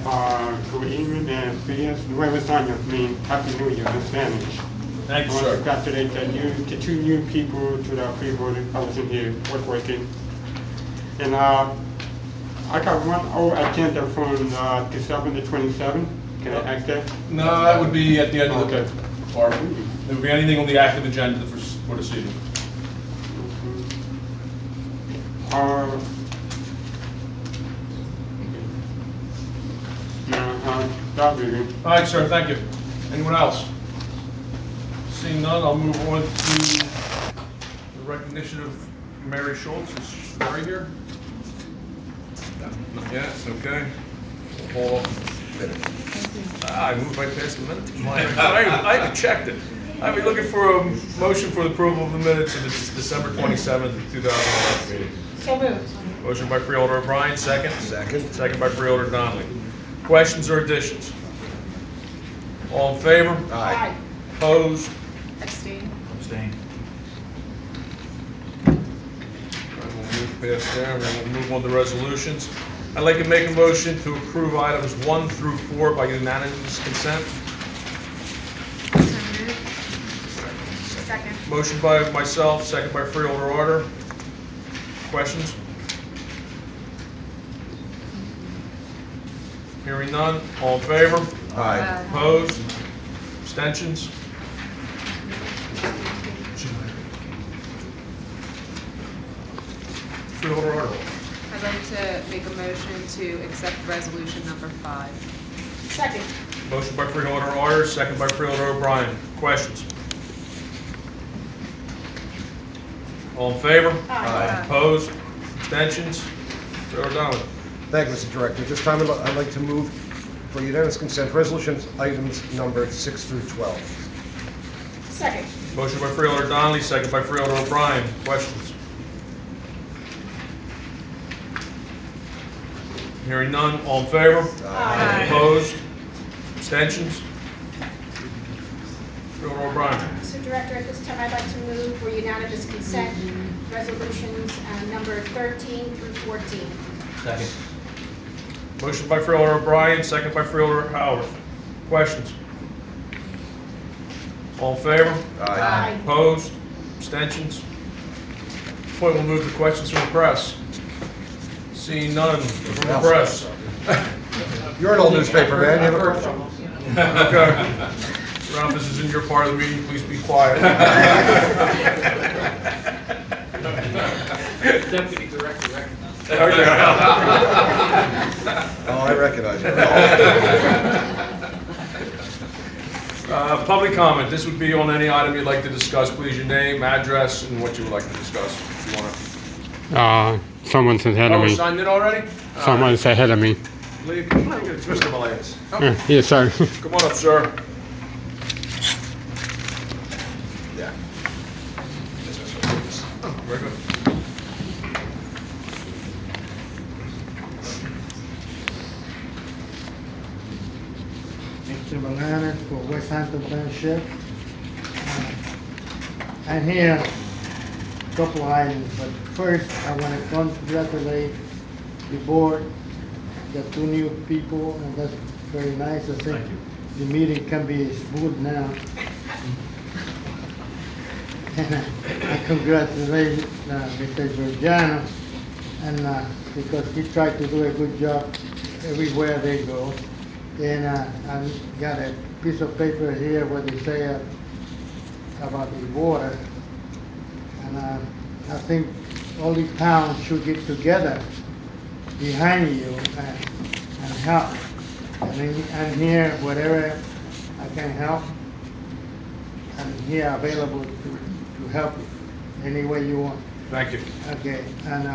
Good evening and feliz nuevos años, mean Happy New Year in Spanish. Thank you, I want sir. to congratulate the two new people to the freeholder. I was in here working. And I got one old agenda from December the 27th. Can I ask that? No, that would be at the end of the, Okay. or there would be anything on the active agenda for this evening. That really. All right, sir, thank you. Anyone else? Seeing none, I'll move on to the recognition of Mary Schultz. Is Mary here? Not yet, okay. We'll hold off. I moved right past the minutes. I haven't checked it. I'll be looking for a motion for the approval of the minutes of the December 27th, 2011 meeting. So moved. Motion by Freeholder O'Brien, second. Second. Second by Freeholder Donnelly. Questions or additions? All in favor? Aye. Opposed? Abstain. Abstain. We'll move past there, and then we'll move on to resolutions. I'd like to make a motion to approve items 1 through 4 by unanimous consent. So moved. Second. Motion by myself, second by Freeholder Order. Questions? Hearing none, all in favor? Aye. Opposed? Abstentions? Freeholder Order. I'd like to make a motion to accept resolution number 5. Second. Motion by Freeholder Order, second by Freeholder O'Brien. Questions? All in favor? Aye. Opposed? Abstentions? Freeholder Donnelly. Thank you, Mr. Director. At this time, I'd like to move for unanimous consent resolutions items numbered 6 through 12. Second. Motion by Freeholder Donnelly, second by Freeholder O'Brien. Questions? Hearing none, all in favor? Aye. Opposed? Abstentions? Freeholder O'Brien. Mr. Director, at this time, I'd like to move for unanimous consent resolutions number 13 through 14. Second. Motion by Freeholder O'Brien, second by Freeholder Howard. Questions? All in favor? Aye. Opposed? Abstentions? At this point, we'll move to questions from the press. Seeing none from the press. You're an old newspaper man. You have a question? Okay. Ralph, this is in your part of the meeting, please be quiet. Deputy Director recognized. Okay. Oh, I recognize you. Public comment, this would be on any item you'd like to discuss. Please, your name, address, and what you would like to discuss, if you want to. Someone's ahead of Oh, me. signed in already? Someone's ahead of me. Lee, come on, get a twist of my legs. Yes, sir. Come on up, sir. Yeah. Oh, very good. Mr. Balanes for West Hampton Township. I'm here, a couple items, but first I want to congratulate the board, the two new people, and that's very nice. I think Thank you. the meeting can be smooth now. And I congratulate Mr. Georgiano, and because he tried to do a good job everywhere they go. And I got a piece of paper here where they say about the water, and I think all the towns should get together behind you and help. And I'm here, whatever I can help, I'm here available to help you any way you want. Thank you. Okay, and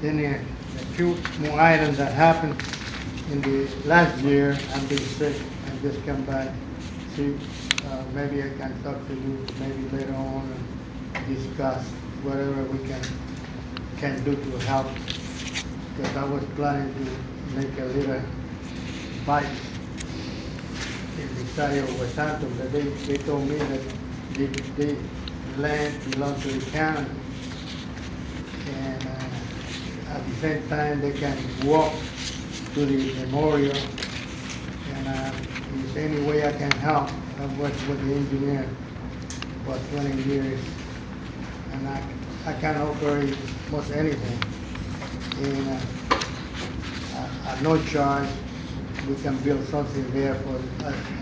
then a few more items that happened in the last year. I've been sick, I just come back. See, maybe I can talk to you maybe later on and discuss whatever we can do to help. Because I was planning to make a little bike in the side of West Hampton, but they told me that the land belongs to the county. And at the same time, they can walk to the memorial. And if any way I can help, I've worked with the engineer for 20 years, and I can operate most anything. And at no charge, we can build something there for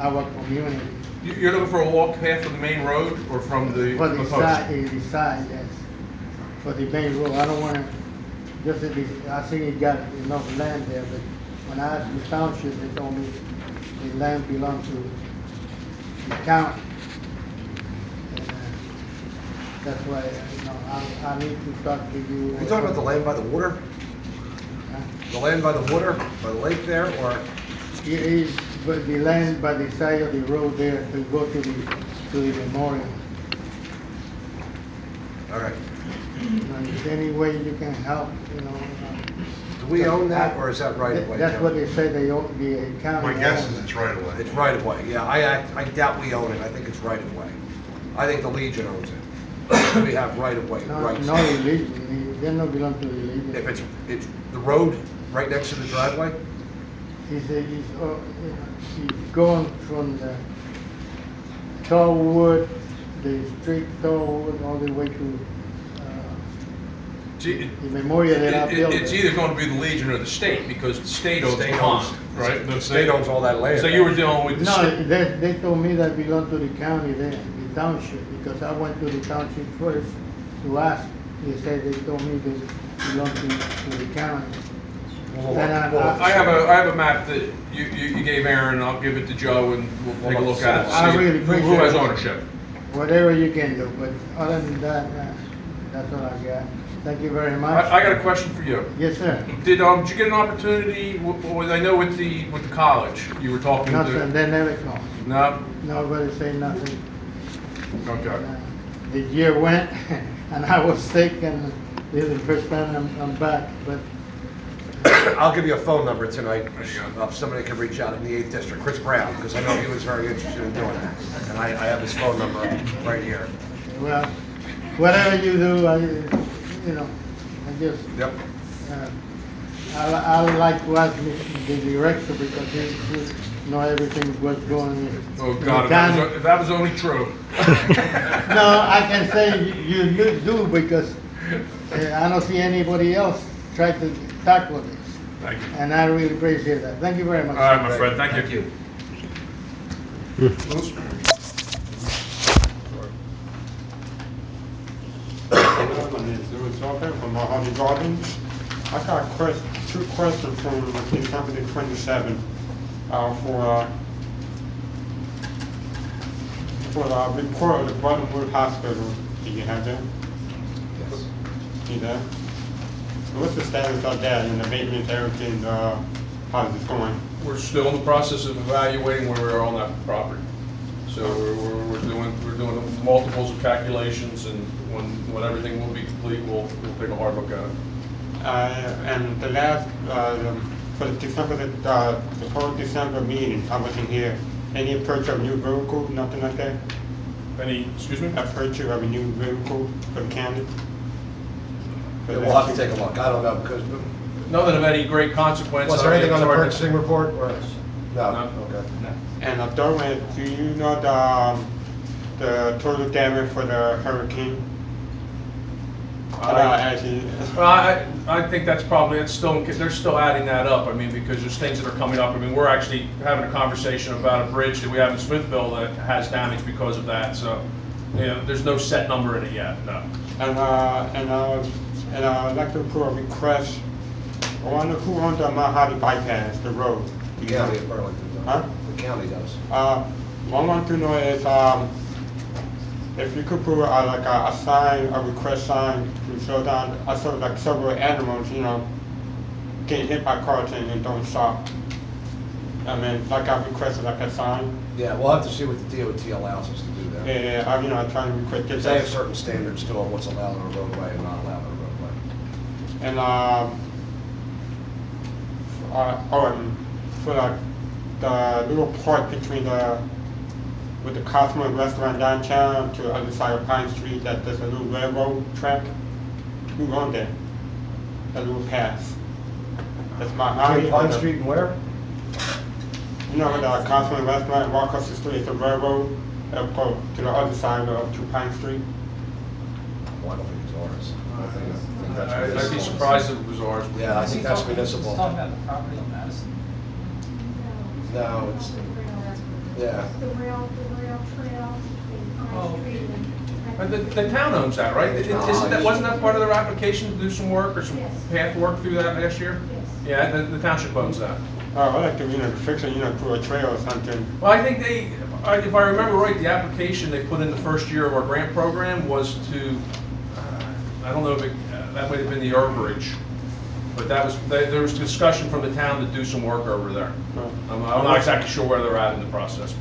our community. You're looking for a walk path from the main road or from the For the proposed? side, yes. For the main road, I don't want to, just I think it got enough land there, but when I asked the township, they told me the land belongs to the county. And that's why, I need to talk to you. Are you talking about the land by the water? Huh? The land by the water, by the lake there, or? It is, but the land by the side of the road there to go to the memorial. All right. If any way you can help, Do we own that, or is that right of way? That's Joe? what they say they own, the county. My guess owns is it. it's right away. It's right of way, yeah, I doubt we own it, I think it's right of way. I think the Legion owns it. We have right of way No, rights. no, illegally, they don't belong to the legion. If it's the road right next to the driveway? He's going from the Tallwood, the street Tallwood, all the way to See, the memorial that I built. It's either going to be the Legion or the state, because the state owns the State pond, owns- right? The state owns all that land. So you were dealing with the No, state. they told me that belonged to the county there, the township, because I went to the township first to ask. They said they told me they belonged to the county. Well, And I have a map that you gave Aaron, and I'll give it to Joe, and we'll take a look at it. I see really who appreciate has it. ownership. Whatever you can do, but other than that, that's all I got. Thank you very much. I got a question for you. Yes, sir. Did you get an opportunity, I know with the college, you were talking Nothing, to? they never called. No? Nobody say nothing. Okay. The year went, and I was sick, and this is the first time I'm back, but I'll give you a phone number tonight. There you go. Somebody can reach out in the 8th District, Chris Brown, because I know he was very interested in doing that. And I have his phone number right here. well, whatever you do, I just, Yep. I like to ask the director because he know everything what's going on. Oh, God, if that was only true. No, I can say you do because I don't see anybody else try to tackle this. Thank you. And I really appreciate that. Thank you very much. All right, my friend, thank you. My name is Louis Open from Mahoney Gardens. I got two questions from December the 27th for the report of the Buttonwood Hospital. Do you have that? Yes. See that? So what's the status of that and the maintenance, everything, how's it going? We're still in the process of evaluating where we are on that property. So we're doing multiples of calculations, and when everything will be complete, we'll take a hard look at it. And the last, for the December, the whole December meeting, I wasn't here. Any purchase of new vehicle, nothing like that? Excuse me? A purchase of a new vehicle for the county? Yeah, we'll have to take a look. I don't know, because, Nothing of any great consequence. was there I mean, anything on the it's hard to- purchasing report, or? No, No. okay. And the third one, do you know the total damage for the hurricane? I think that's probably, they're still adding that up, I mean, because there's things that are coming up. I mean, we're actually having a conversation about a bridge that we have in Smithville that has damage because of that, so, there's no set number in it yet, no. And I'd like to put a request, I wonder who owns the Mount Holly bypass, the road? The county of Burlington does. Huh? The county does. What I want to know is, if you could put like a sign, a request sign to show down, I saw like several animals, getting hit by cars and don't stop. I mean, like I requested like a sign. Yeah, we'll have to see what the DOT allows us to do there. Yeah, I'm trying to request this. They have certain standards too on what's allowed on a roadway and not allowed on a roadway. And for like the little part between with the Cosmo restaurant downtown to the other side of Pine Street, that there's a little railroad track. Who owned that? That little path. It's Mount Holly. Between Pine Street and where? You know, the Constantine Restaurant, walk across the street, it's a railroad, go to the other side of 2 Pine Street. Well, I don't think it's ours. I think that's I'd be municipal. surprised if it was ours. Yeah, I think that's He's municipal. talking about the property on Madison. No, it's, yeah. The rail trail between Oh, Pine Street and. But the town owns that, right? Wasn't that part of their application to do some work or some Yes. path work through that last year? Yes. Yeah, the township owns that. I like to, fix it, through a trail or something. Well, I think if I remember right, the application they put in the first year of our grant program was to, I don't know if that might have been the herberge, but there was discussion from the town to do some work over there. I'm not exactly sure where they're at in the process.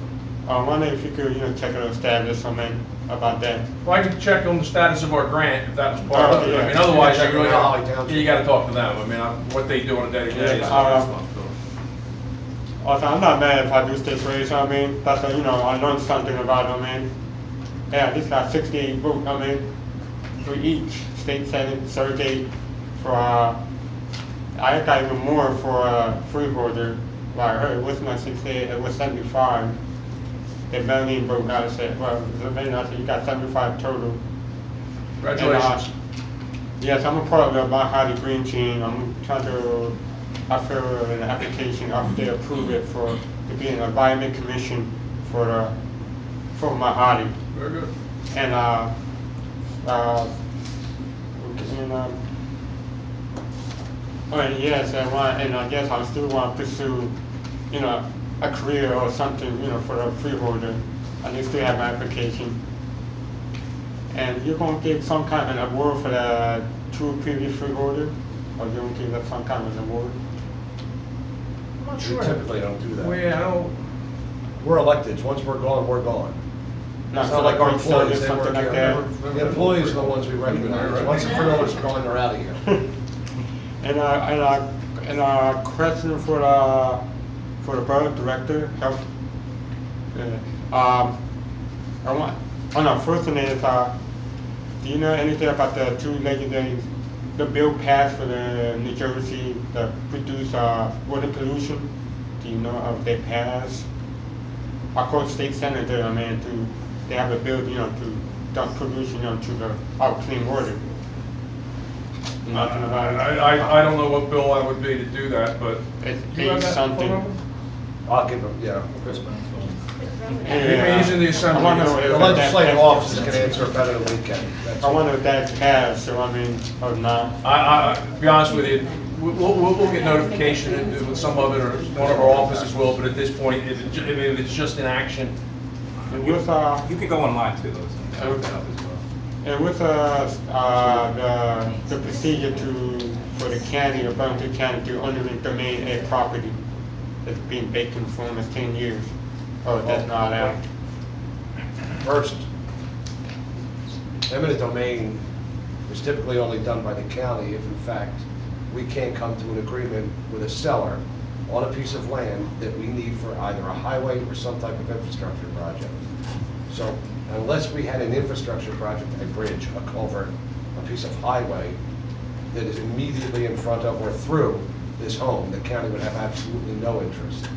I wonder if you could, check on the status or something about that. Well, I could check on the status of our grant if that was part of it. I mean, Yeah. otherwise, Check you really with Holly Township. you gotta talk to them. I mean, what they do on a day-to-day is Yeah, their responsibility. Also, I'm not mad if I do state race, that's, I learned something about it, Yeah, this got 68 votes, for each state senate, surrogate, for, I got even more for, freeholder. Well, I heard it wasn't at 68, it was 75. They barely even vote out of it, well, you got 75 total. Congratulations. Yes, I'm a part of the Mount Holly Green Team. I'm trying to, I fill an application after they approve it to be an environment commission for Mount Holly. Very good. And, yes, and I guess I still want to pursue, a career or something, for the freeholder. I still have my application. And you're going to give some kind of an award for the 2 previous freeholder, or you're going to give them some kind of an award? I'm not We sure. typically don't do that. Well, yeah, I don't. We're elected, once we're gone, we're gone. Not It's not like our great service, employees, they something work like here. that. The employees are the ones we recognize. Once the freeholders are gone, they're out of here. And a question for the borough director, health. First thing is, do you know anything about the 2 legislative, the bill passed for the New Jersey that produce water pollution? Do you know if they passed? I called state senator, they have a bill, to dump pollution to the clean water. Nothing about it. I don't know what bill I would be to do that, but. It's You have that something. phone number? I'll give them, yeah. He's in the assembly. I wonder The if legislative that offices can answer it better than we can. That's- I wonder if that's passed, or not. To be honest with you, we'll get notification, and with some of it, or one of our offices will, but at this point, if it's just in action. And with, You can go online too, though, so look that up as well. and with the procedure for the county, or Burlington County, to eminent domain a property that's been vacant for almost 10 years. Oh, that's not allowed. First, eminent domain is typically only done by the county if in fact we can't come to an agreement with a seller on a piece of land that we need for either a highway or some type of infrastructure project. So unless we had an infrastructure project, a bridge, a culvert, a piece of highway that is immediately in front of or through this home, the county would have absolutely no interest.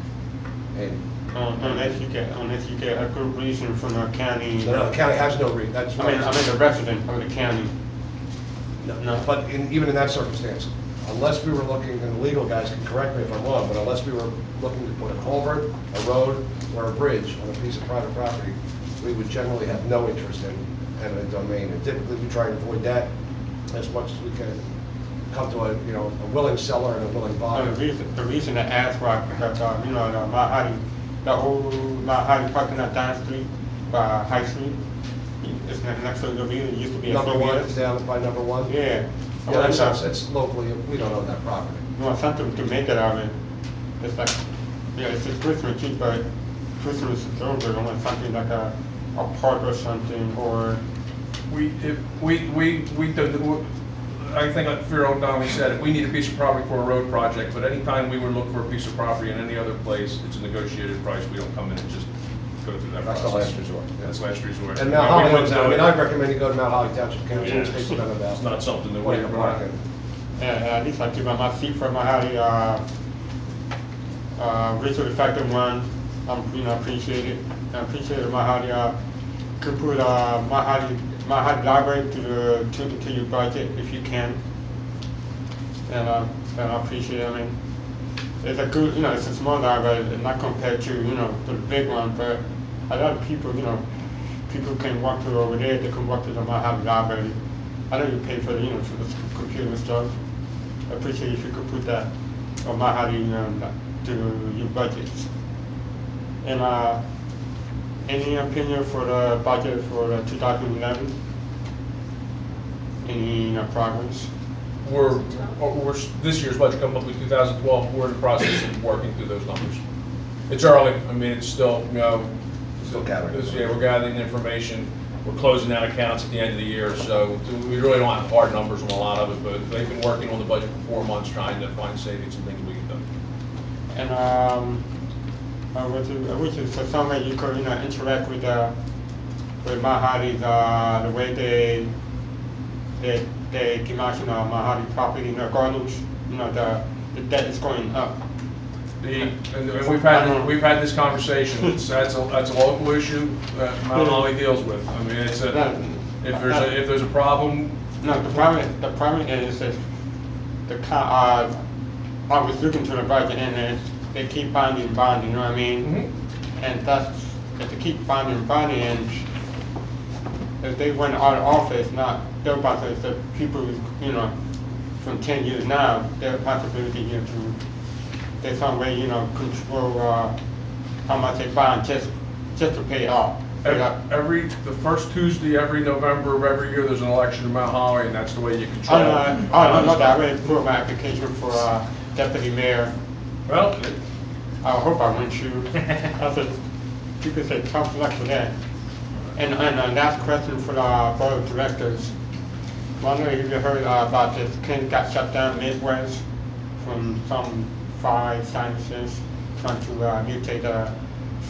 And Unless you get a good reason from the county. no, the county has no that's I mean, the resident of the county. No, but even in that circumstance, unless we were looking, and the legal guys can correct me if I'm wrong, but unless we were looking to put a culvert, a road, or a bridge on a piece of private property, we would generally have no interest in eminent domain. And typically, we try and avoid that as much as we can. Come to a willing seller and a willing buyer. The reason I asked why, because, the old Mount Holly parking lot down the street, by High Street, it's next to the building, it used to be a Number one, CVS. down by number one? Yeah. Yeah, that's locally, we don't own that property. Something to make it out of it. It's like, it's just Christmas tree, but Christmas is over. I want something like a park or something, or. I think like Fear O'Donnell said, if we need a piece of property for a road project, but anytime we would look for a piece of property in any other place, it's a negotiated price. We don't come in and just go through that process. That's the last resort. Yeah. That's last resort. And Mount Holly, We wouldn't do it. I'd recommend you go to Mount Holly Township Council and speak to them about. It's not something that What we you're parking. at least I keep on my feet for Mahali, racial effective one. Appreciate it. I appreciate it, Mahali, could put, Mahali library to your budget if you can. And I appreciate it. I mean, it's a good, it's a small library, not compared to, to the big one, but a lot of people, people can walk to over there, they can walk to the Mahali library. I know you pay for the, for the computer and stuff. I appreciate if you could put that on Mahali, to your budgets. And, any opinion for the budget for 2011? Any, progress? This year's budget coming up with 2012, we're in the process of working through those numbers. It's early, I mean, it's still, Still gathering. yeah, we're gathering information, we're closing out accounts at the end of the year, so we really don't have hard numbers on a lot of it, but they've been working on the budget for 4 months, trying to find savings and things we can do. And, which is so some way you could, interact with Mahali's, the way they demolish, Mahali property in the gardens, the debt is going up. And we've had this conversation. That's a local issue that Mount Holly deals with. I mean, it's if there's a problem. No, the problem is that I was looking to the budget and they keep bonding, you know what I mean? Mm-hmm. And that's, if they keep bonding, and if they went out of office, they're about to, the people, from 10 years now, their possibility, to, there's some way, control, how much they bond just to pay off. The first Tuesday every November of every year, there's an election in Mount Holly, and that's the way you control. I know that. I already put my application for deputy mayor. Well, I hope I win too. That's a, people say tough luck for that. And last question for the board of directors. Wonder if you heard about this clinic got shut down Midwest from some 5 scientists trying to mutate the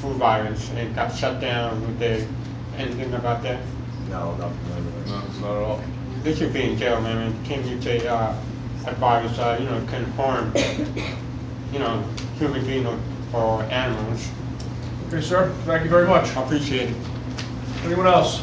flu virus and got shut down. Would they anything about that? No, nothing. no, not at all. They should be in jail, man. I mean, can't mutate a virus, can harm, human beings or animals. Okay, sir. Thank you very much. I appreciate it. Anyone else?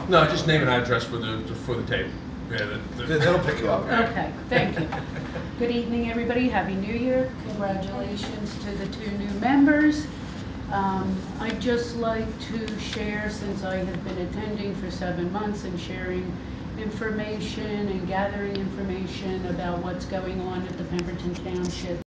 No, just name and address for the tape. Yeah, They'll pick you up. Okay, thank you. Good evening, everybody. Happy New Year. Congratulations to the 2 new members. I'd just like to share, since I have been attending for 7 months and sharing information and gathering information about what's going on at the Pemberton Township